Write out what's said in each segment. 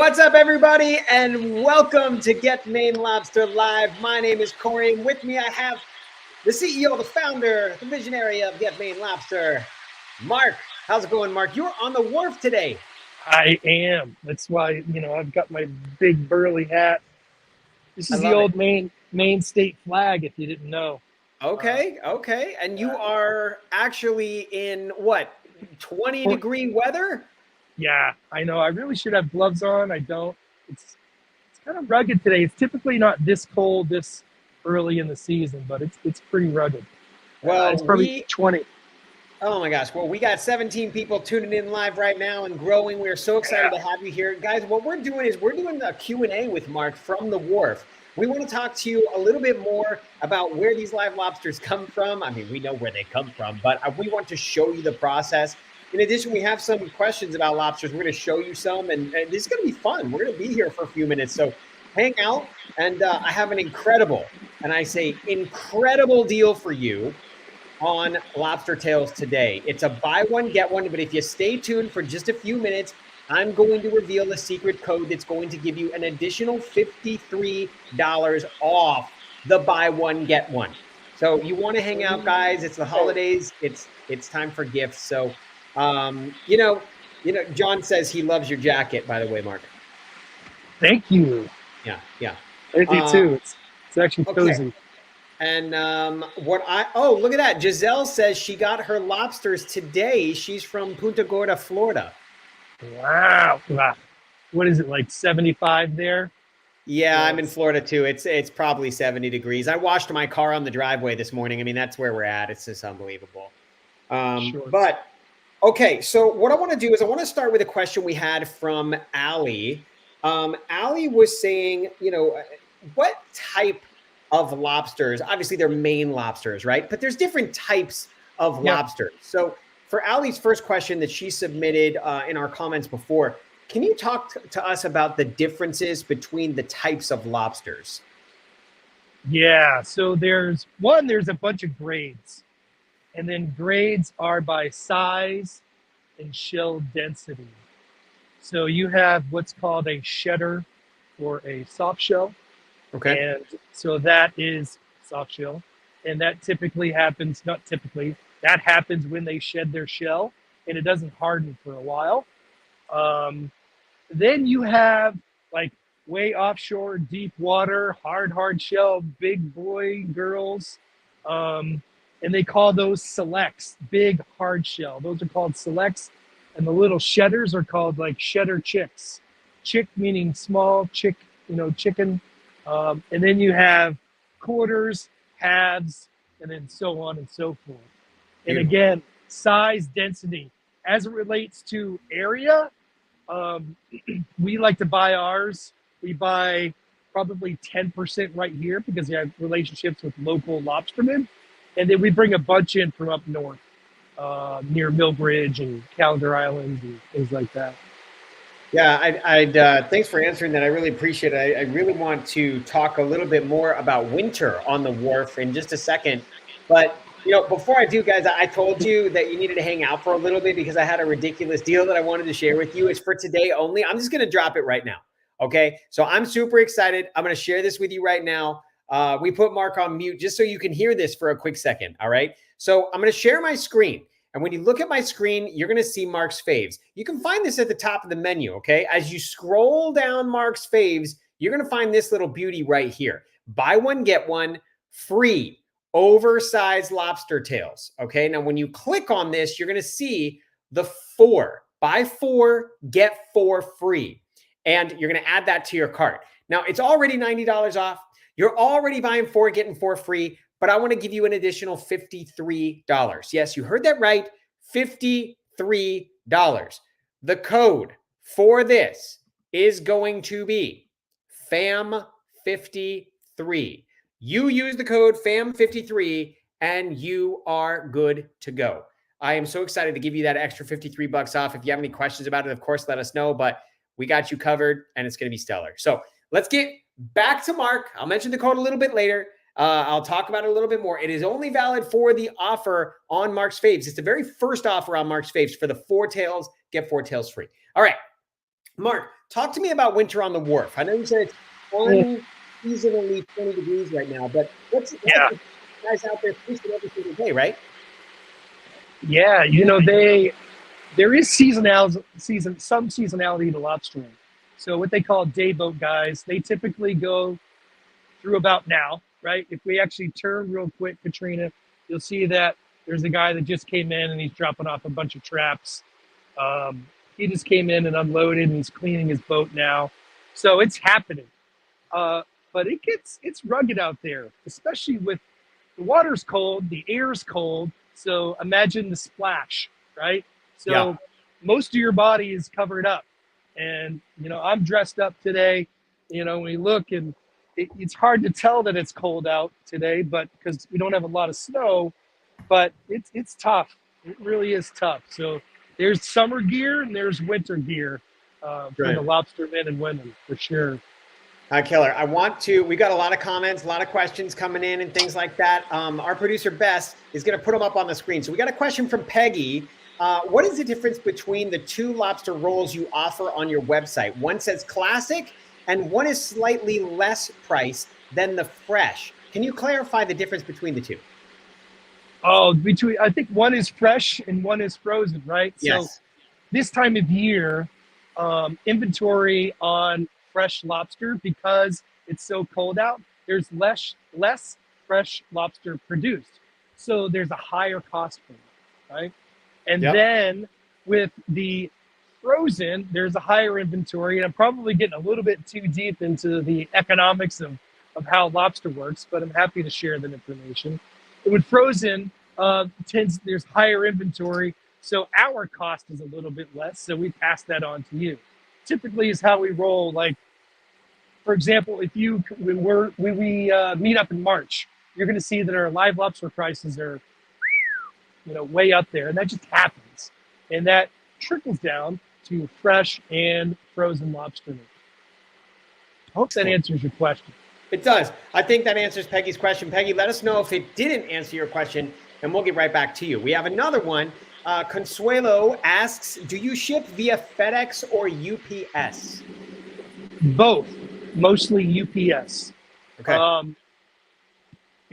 What's up, everybody, and welcome to Get Maine Lobster Live. My name is Corey, and with me I have the CEO, the founder, the visionary of Get Maine Lobster, Mark. How's it going, Mark? You're on the wharf today. I am. That's why, I've got my big burly hat. This is the old Maine state flag, if you didn't know. Okay. And you are actually in what, 20-degree weather? Yeah, I know. I really should have gloves on. I don't. It's kind of rugged today. It's typically not this cold this early in the season, but it's pretty rugged. Well, it's probably 20. Oh my gosh. Well, we got 17 people tuning in live right now and growing. We're so excited to have you here. Guys, what we're doing is we're doing a Q&A with Mark from the wharf. We want to talk to you a little bit more about where these live lobsters come from. I mean, we know where they come from, but we want to show you the process. In addition, we have some questions about lobsters. We're going to show you some, and this is going to be fun. We're going to be here for a few minutes, so hang out. And I have an incredible, and I say incredible deal for you on lobster tails today. It's a buy one, get one, but if you stay tuned for just a few minutes, I'm going to reveal a secret code that's going to give you an additional $53 off the buy one, get one. So you want to hang out, guys. It's the holidays. It's time for gifts. So, John says he loves your jacket, by the way, Mark. Thank you. Yeah. Thank you too. It's actually cozy. Okay. And look at that. Giselle says she got her lobsters today. She's from Punta Gorda, Florida. Wow. What is it, like 75 there? Yeah, I'm in Florida too. It's probably 70 degrees. I washed my car on the driveway this morning. I mean, that's where we're at. It's just unbelievable. But okay, so what I want to do is I want to start with a question we had from Allie. Allie was saying, what type of lobsters? Obviously, they're Maine lobsters, right? But there's different types of lobsters. So for Allie's first question that she submitted in our comments before, can you talk to us about the differences between the types of lobsters? Yeah, so there's a bunch of grades. And then grades are by size and shell density. So you have what's called a shedder or a soft shell. Okay. And so that is soft shell. And that typically happens, that happens when they shed their shell and it doesn't harden for a while. Then you have like way offshore, deep water, hard shell, big boy girls. And they call those selects, big hard shell. Those are called selects. And the little shedders are called like shedder chicks. Chick meaning small, chick, chicken. And then you have quarters, halves, and then so on and so forth. And again, size, density. As it relates to area, we like to buy ours. We buy probably 10% right here because we have relationships with local lobstermen. And then we bring a bunch in from up north, near Millbridge and Calendar Island and things like that. Yeah, thanks for answering that. I really appreciate it. I really want to talk a little bit more about winter on the wharf in just a second. But, before I do, guys, I told you that you needed to hang out for a little bit because I had a ridiculous deal that I wanted to share with you. It's for today only. I'm just going to drop it right now. Okay. So I'm super excited. I'm going to share this with you right now. We put Mark on mute just so you can hear this for a quick second. All right. So I'm going to share my screen. And when you look at my screen, you're going to see Mark's faves. You can find this at the top of the menu, okay? As you scroll down Mark's faves, you're going to find this little beauty right here. Buy one, get one free oversized lobster tails, okay? Now, when you click on this, you're going to see the 4. Buy 4, get 4 free. And you're going to add that to your cart. Now, it's already $90 off. You're already buying 4, getting 4 free. But I want to give you an additional $53. Yes, you heard that right. $53. The code for this is going to be FAM53. You use the code FAM53 and you are good to go. I am so excited to give you that extra $53 off. If you have any questions about it, of course, let us know. But we got you covered and it's going to be stellar. So let's get back to Mark. I'll mention the code a little bit later. I'll talk about it a little bit more. It is only valid for the offer on Mark's Faves. It's the very first offer on Mark's Faves for the 4 tails, get 4 tails free. All right, Mark, talk to me about winter on the wharf. I know you said it's unseasonally 20 degrees right now, but what's it like Yeah, with guys out there fishing every single day, right? yeah. There is some seasonality to lobstering. So what they call day boat guys, they typically go through about now, right? If we actually turn real quick, Katrina, you'll see that there's a guy that just came in and he's dropping off a bunch of traps. He just came in and unloaded and he's cleaning his boat now. So it's happening. Uh, but it's rugged out there, especially with the water's cold, the air's cold. So imagine the splash, right? Yeah. So most of your body is covered up. And, I'm dressed up today. We look and it's hard to tell that it's cold out today, but because we don't have a lot of snow, but it's tough. It really is tough. So there's summer gear and there's winter gear for Right. the lobster men and women for sure. Killer. We got a lot of comments, a lot of questions coming in and things like that. Our producer, Bess, is going to put them up on the screen. So we got a question from Peggy. What is the difference between the two lobster rolls you offer on your website? One says classic and one is slightly less priced than the fresh. Can you clarify the difference between the two? Oh, I think one is fresh and one is frozen, right? So Yes. this time of year, inventory on fresh lobster, because it's so cold out, there's less fresh lobster produced. So there's a higher cost for it, right? And Yep. then with the frozen, there's a higher inventory. And I'm probably getting a little bit too deep into the economics of how lobster works, but I'm happy to share that information. And with frozen, there's higher inventory, so our cost is a little bit less. So we pass that on to you. Typically, is how we roll. Like, for example, when we meet up in March, you're going to see that our live lobster prices are, way up there, and that just happens, and that trickles down to fresh and frozen lobster meat. I hope that answers your question. It does. I think that answers Peggy's question. Peggy, let us know if it didn't answer your question, and we'll get right back to you. We have another one. Consuelo asks, do you ship via FedEx or UPS? Both, mostly UPS. Okay.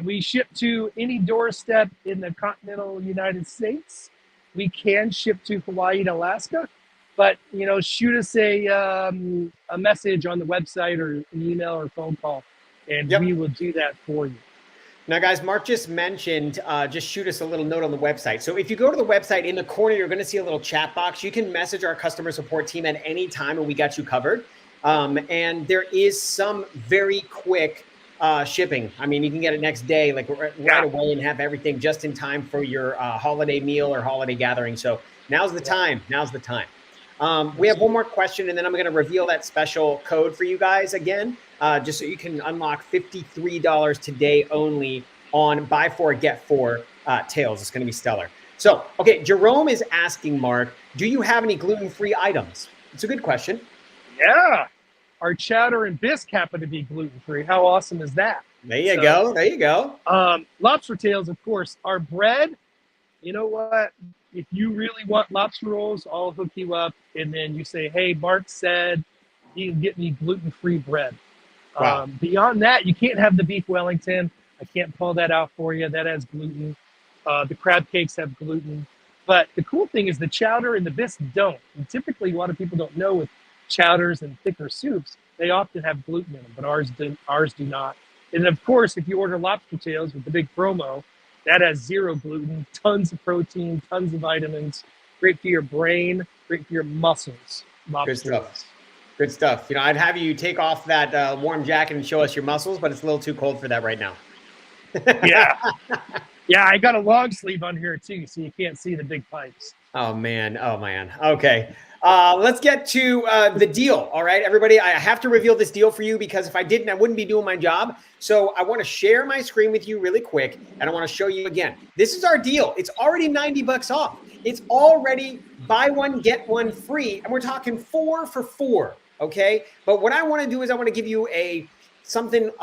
We ship to any doorstep in the continental United States. We can ship to Hawaii and Alaska, but shoot us a message on the website or an email or phone call, and Yep. we will do that for you. Now, guys, Mark just mentioned, just shoot us a little note on the website. So if you go to the website, in the corner, you're going to see a little chat box. You can message our customer support team at any time, and we got you covered. And there is some very quick shipping. I mean, you can get it next day, like right away, and have everything just in time for your holiday meal or holiday gathering. So now's the time. Now's the time. We have one more question, and then I'm going to reveal that special code for you guys again, just so you can unlock $53 today only on buy four, get four tails. It's going to be stellar. So, okay, Jerome is asking, Mark, do you have any gluten-free items? It's a good question. Yeah. Our chowder and bisque happen to be gluten-free. How awesome is that? There you go. There you go. Lobster tails, of course. Our bread, you know what? If you really want lobster rolls, I'll hook you up. And then you say, hey, Mark said you can get me gluten-free bread. Wow. Beyond that, you can't have the beef Wellington. I can't pull that out for you. That has gluten. The crab cakes have gluten. But the cool thing is the chowder and the bisque don't. And typically, a lot of people don't know with chowders and thicker soups, they often have gluten in them, but ours do not. And of course, if you order lobster tails with the big promo, that has 0 gluten, tons of protein, tons of vitamins, great for your brain, great for your muscles. Good stuff. Good stuff. I'd have you take off that warm jacket and show us your muscles, but it's a little too cold for that right now. Yeah. Yeah, I got a long sleeve on here too, so you can't see the big pipes. Oh, man. Oh, man. Okay. Let's get to the deal. All right, everybody. I have to reveal this deal for you because if I didn't, I wouldn't be doing my job. So I want to share my screen with you really quick, and I want to show you again. This is our deal. It's already $90 off. It's already buy one, get one free, and we're talking 4 for $4. Okay. But what I want to do is I want to give you a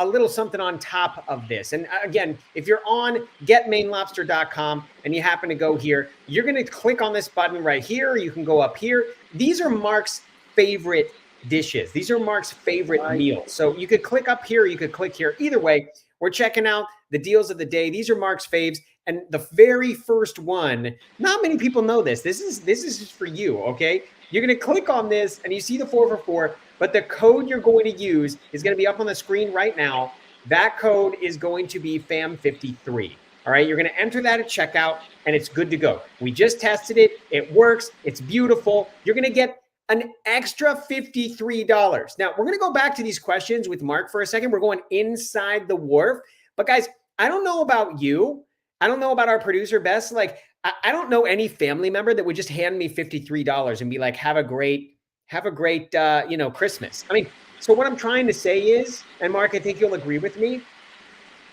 little something on top of this. And again, if you're on getmainelobster.com and you happen to go here, you're going to click on this button right here. You can go up here. These are Mark's favorite dishes. These are Mark's favorite meals. So you could click up here, you could click here. Either way, we're checking out the deals of the day. These are Mark's faves. And the very first one, not many people know this. This is just for you, okay? You're going to click on this and you see the 4 for 4, but the code you're going to use is going to be up on the screen right now. That code is going to be FAM53. All right, you're going to enter that at checkout and it's good to go. We just tested it. It works. It's beautiful. You're going to get an extra $53. Now, we're going to go back to these questions with Mark for a second. We're going inside the wharf. But guys, I don't know about you. I don't know about our producer, Bess. Like, I don't know any family member that would just hand me $53 and be like, have a great, Christmas. I mean, so what I'm trying to say is, and Mark, I think you'll agree with me,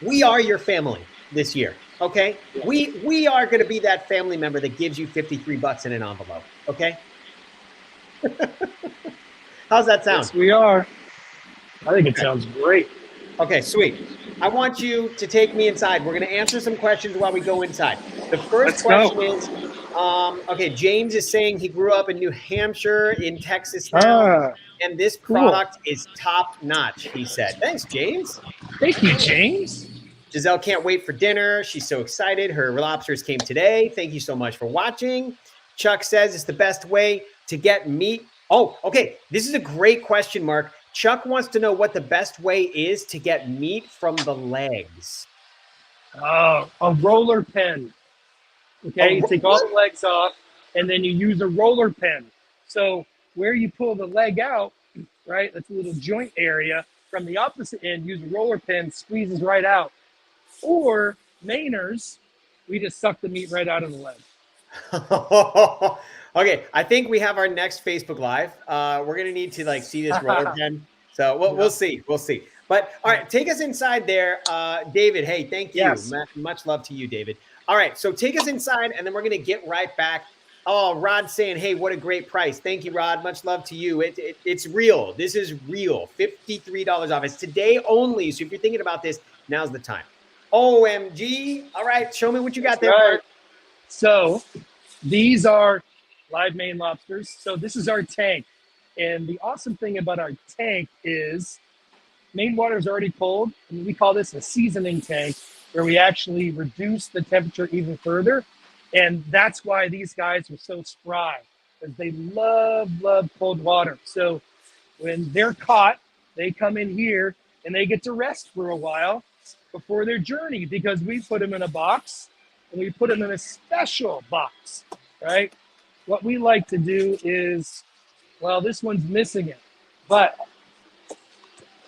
we are your family this year, okay? We are going to be that family member that gives you $53 in an envelope, okay? How's that sound? Yes, we are. I think it sounds great. Okay, sweet. I want you to take me inside. We're going to answer some questions while we go inside. The first question is, okay, James is saying he grew up in New Hampshire, in Texas now, and this product is top notch, he said. Thanks, James. Thank you, James. Giselle can't wait for dinner. She's so excited. Her lobsters came today. Thank you so much for watching. Chuck says it's the best way to get meat. Oh, okay. This is a great question, Mark. Chuck wants to know what the best way is to get meat from the legs. A roller pen. Okay, you take all the legs off, and then you use a roller pen. So where you pull the leg out, right, that's a little joint area, from the opposite end, use a roller pen, squeezes right out. Or Mainers, we just suck the meat right out of the leg. Okay, I think we have our next Facebook Live. We're gonna need to see this roller pen. So we'll see. We'll see. But all right, take us inside there, David. Hey, thank you. Yes. Much love to you, David. All right, so take us inside, and then we're gonna get right back. Oh, Rod's saying, hey, what a great price. Thank you, Rod. Much love to you. It's real. This is real. $53 off. It's today only. So if you're thinking about this, now's the time. OMG. All right, show me what you got there, Mark. So these are live Maine lobsters. So this is our tank. And the awesome thing about our tank is Maine water is already cold. And we call this a seasoning tank, where we actually reduce the temperature even further. And that's why these guys are so spry, because they love cold water. So when they're caught, they come in here and they get to rest for a while before their journey, because we put them in a box, and we put them in a special box, right? What we like to do is, well, this one's missing it, but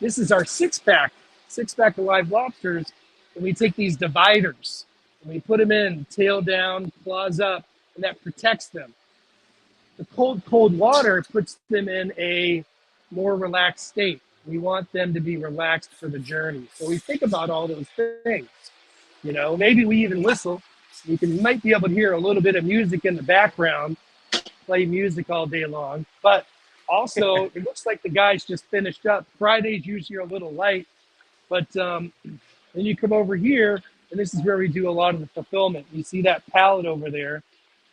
this is our six-pack of live lobsters, and we take these dividers, and we put them in, tail down, claws up, and that protects them. The cold water puts them in a more relaxed state. We want them to be relaxed for the journey. So we think about all those things. You know, maybe we even whistle. Might be able to hear a little bit of music in the background, play music all day long. But also, it looks like the guys just finished up. Friday's usually a little light, but then you come over here, and this is where we do a lot of the fulfillment. You see that pallet over there?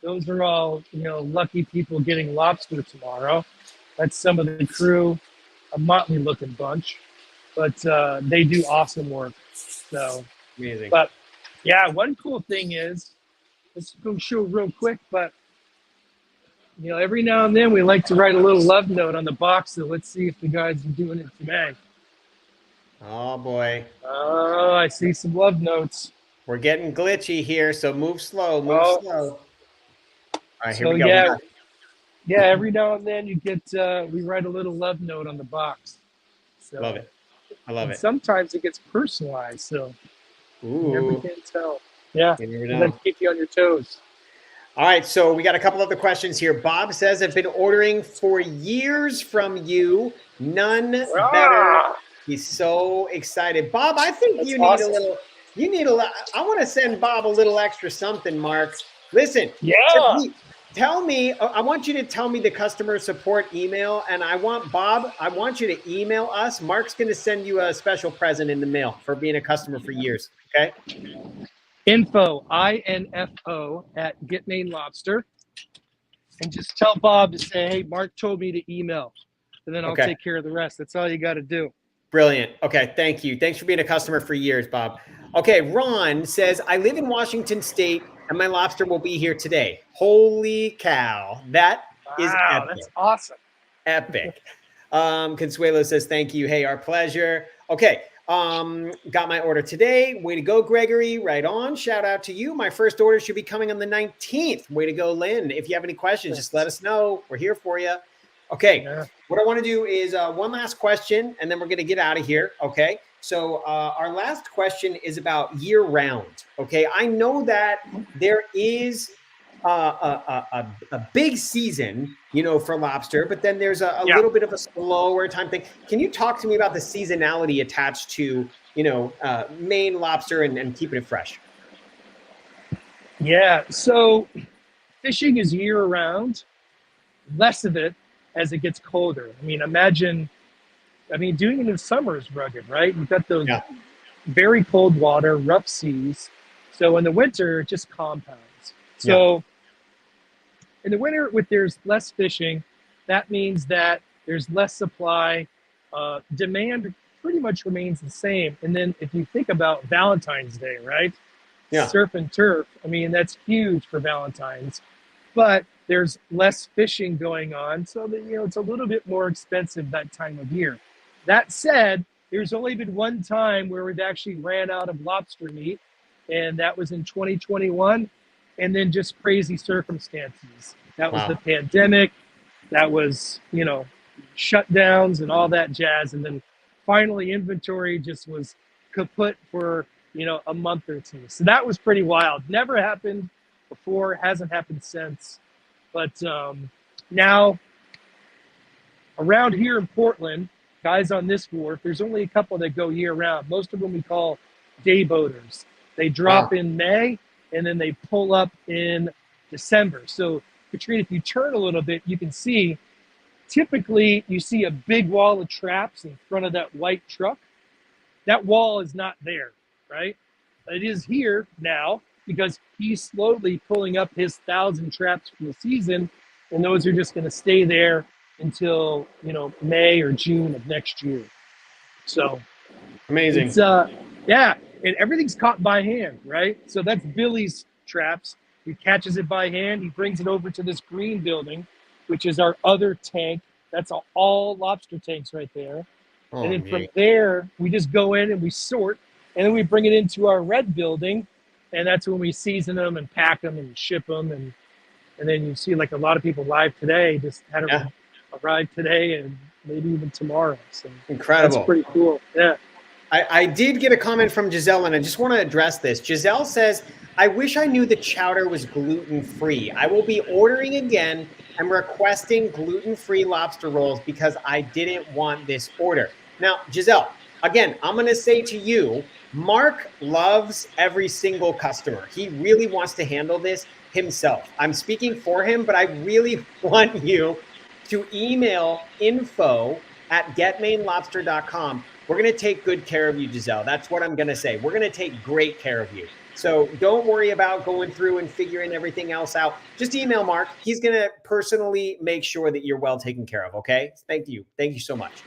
Those are all, lucky people getting lobster tomorrow. That's some of the crew, a motley looking bunch, but they do awesome work. So amazing. But yeah, one cool thing is, let's go show real quick, but every now and then we like to write a little love note on the box. So let's see if the guys are doing it today. Oh boy. Oh, I see some love notes. We're getting glitchy here, so move slow, slow. All right, here we go. Yeah, every now and then you get, we write a little love note on the box. So, love it. I love it. Sometimes it gets personalized, so you never can tell. Yeah, let's keep you on your toes. All right, so we got a couple other questions here. Bob says, I've been ordering for years from you. None better. He's so excited. Bob, I think you need I want to send Bob a little extra something, Mark. Listen. Yeah. I want you to tell me the customer support email, and I want you to email us. Mark's going to send you a special present in the mail for being a customer for years, okay? Info, INFO, at Get Maine Lobster. And just tell Bob to say, hey, Mark told me to email. and then I'll Okay. take care of the rest. That's all you got to do. Brilliant. Okay. Thank you. Thanks for being a customer for years, Bob. Okay. Ron says, I live in Washington State and my lobster will be here today. Holy cow. That is Wow, epic. that's awesome. Epic. Consuelo says, thank you. Hey, our pleasure. Okay. Got my order today. Way to go, Gregory. Right on. Shout out to you. My first order should be coming on the 19th. Way to go, Lynn. If you have any questions, just let us know. We're here for you. Okay. Yeah. What I want to do is one last question, and then we're going to get out of here. Okay. So our last question is about year round. Okay. I know that there is a big season, you know, for lobster, but then there's a little bit of a slower time thing. Can you talk to me about the seasonality attached to, you know, Maine lobster and keeping it fresh? Yeah. So fishing is year round, less of it as it gets colder. I mean, doing it in summer is rugged, right? You've got those very cold water, rough seas. So in the winter, it just compounds. So in the winter, there's less fishing, that means that there's less supply. Demand pretty much remains the same. And then if you think about Valentine's Day, right? Yeah. Surf and turf. I mean, that's huge for Valentine's. But there's less fishing going on, so that, you know, it's a little bit more expensive that time of year. That said, there's only been one time where we've actually ran out of lobster meat, and that was in 2021, and then just crazy circumstances. That was the pandemic, that was, you know, shutdowns and all that jazz, and then finally inventory just was kaput for, you know, a month or two. So that was pretty wild. Never happened before, hasn't happened since. But now around here in Portland, guys on this wharf, there's only a couple that go year round. Most of them we call day boaters. They drop in May and then they pull up in December. So Katrina, if you turn a little bit, you can see, typically you see a big wall of traps in front of that white truck. That wall is not there, right? It is here now, because he's slowly pulling up his 1,000 traps from the season, and those are just going to stay there until, you know, May or June of next year. So amazing. It's, and everything's caught by hand, right? So that's Billy's traps. He catches it by hand. He brings it over to this green building, which is our other tank. That's all lobster tanks right there. And then from there, we just go in and we sort, and then we bring it into our red building. And that's when we season them and pack them and ship them. And then you see, like, a lot of people live today just had a ride today and maybe even tomorrow. So incredible. That's pretty cool. Yeah. I did get a comment from Giselle, and I just want to address this. Giselle says, I wish I knew the chowder was gluten-free. I will be ordering again. I'm requesting gluten-free lobster rolls because I didn't want this order. Now, Giselle, again, I'm going to say to you, Mark loves every single customer. He really wants to handle this himself. I'm speaking for him, but I really want you to email info@getmainelobster.com. We're going to take good care of you, Giselle. That's what I'm going to say. We're going to take great care of you. So don't worry about going through and figuring everything else out. Just email Mark. He's going to personally make sure that you're well taken care of, okay? Thank you. Thank you so much.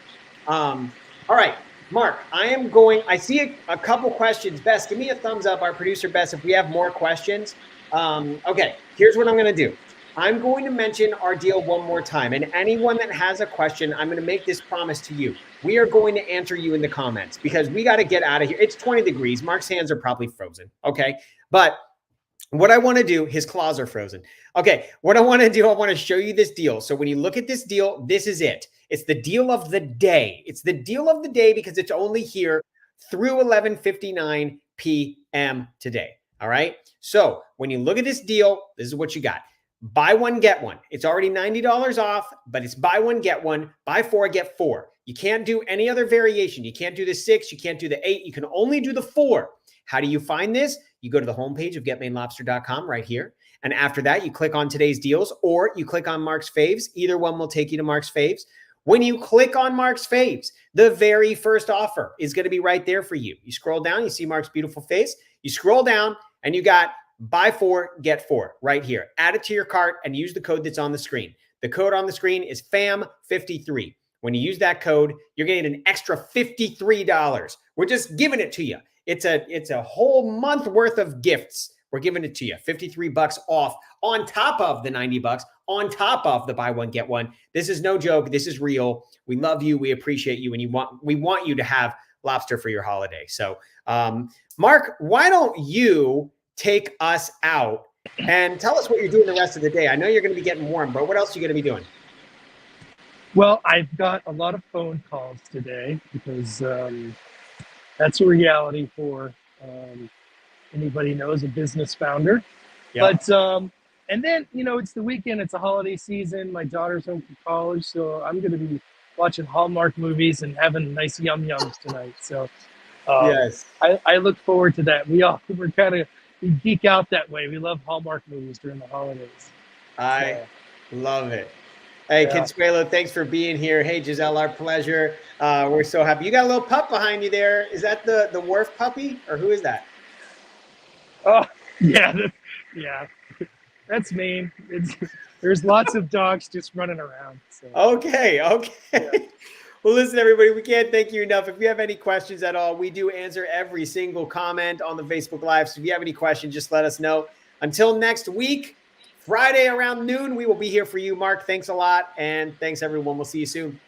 All right. Mark, I see a couple questions. Bess, give me a thumbs up, our producer Bess, if we have more questions. Okay, here's what I'm going to do. I'm going to mention our deal one more time. And anyone that has a question, I'm going to make this promise to you. We are going to answer you in the comments because we got to get out of here. It's 20 degrees. Mark's hands are probably frozen. Okay. But what I want to do, his claws are frozen. Okay. What I want to do, I want to show you this deal. So when you look at this deal, this is it. It's the deal of the day. It's the deal of the day because it's only here through 11:59 p.m. today. All right. So when you look at this deal, this is what you got. Buy one, get one. It's already $90 off, but it's buy one, get one. Buy four, get four. You can't do any other variation. You can't do the 6. You can't do the 8. You can only do the 4. How do you find this? You go to the homepage of getmainelobster.com right here. And after that, you click on today's deals or you click on Mark's Faves. Either one will take you to Mark's Faves. When you click on Mark's Faves, the very first offer is going to be right there for you. You scroll down, you see Mark's beautiful face. You scroll down and you got buy 4, get 4 right here. Add it to your cart and use the code that's on the screen. The code on the screen is FAM53. When you use that code, you're getting an extra $53. We're just giving it to you. It's a whole month worth of gifts. We're giving it to you. $53 off on top of the $90, on top of the buy one, get one. This is no joke. This is real. We love you. We appreciate you. And we want you to have lobster for your holiday. So, Mark, why don't you take us out and tell us what you're doing the rest of the day? I know you're going to be getting warm, but what else are you going to be doing? Well, I've got a lot of phone calls today because that's a reality for anybody knows a business founder. Yep. But and then it's the weekend, it's a holiday season. My daughter's home from college, so I'm going to be watching Hallmark movies and having nice yum yums tonight. So yes, I look forward to that. We're kind of we geek out that way. We love Hallmark movies during the holidays. I love it. Hey, yeah. Consuelo, thanks for being here. Hey, Giselle, our pleasure. We're so happy. You got a little pup behind you there. Is that the Wharf puppy, or who is that? Oh, yeah. Yeah. That's me. There's lots of dogs just running around. So. Okay. Yeah. Well, listen, everybody, we can't thank you enough. If you have any questions at all, we do answer every single comment on the Facebook Live. So if you have any questions, just let us know. Until next week, Friday around noon, we will be here for you. Mark, thanks a lot. And thanks, everyone. We'll see you soon.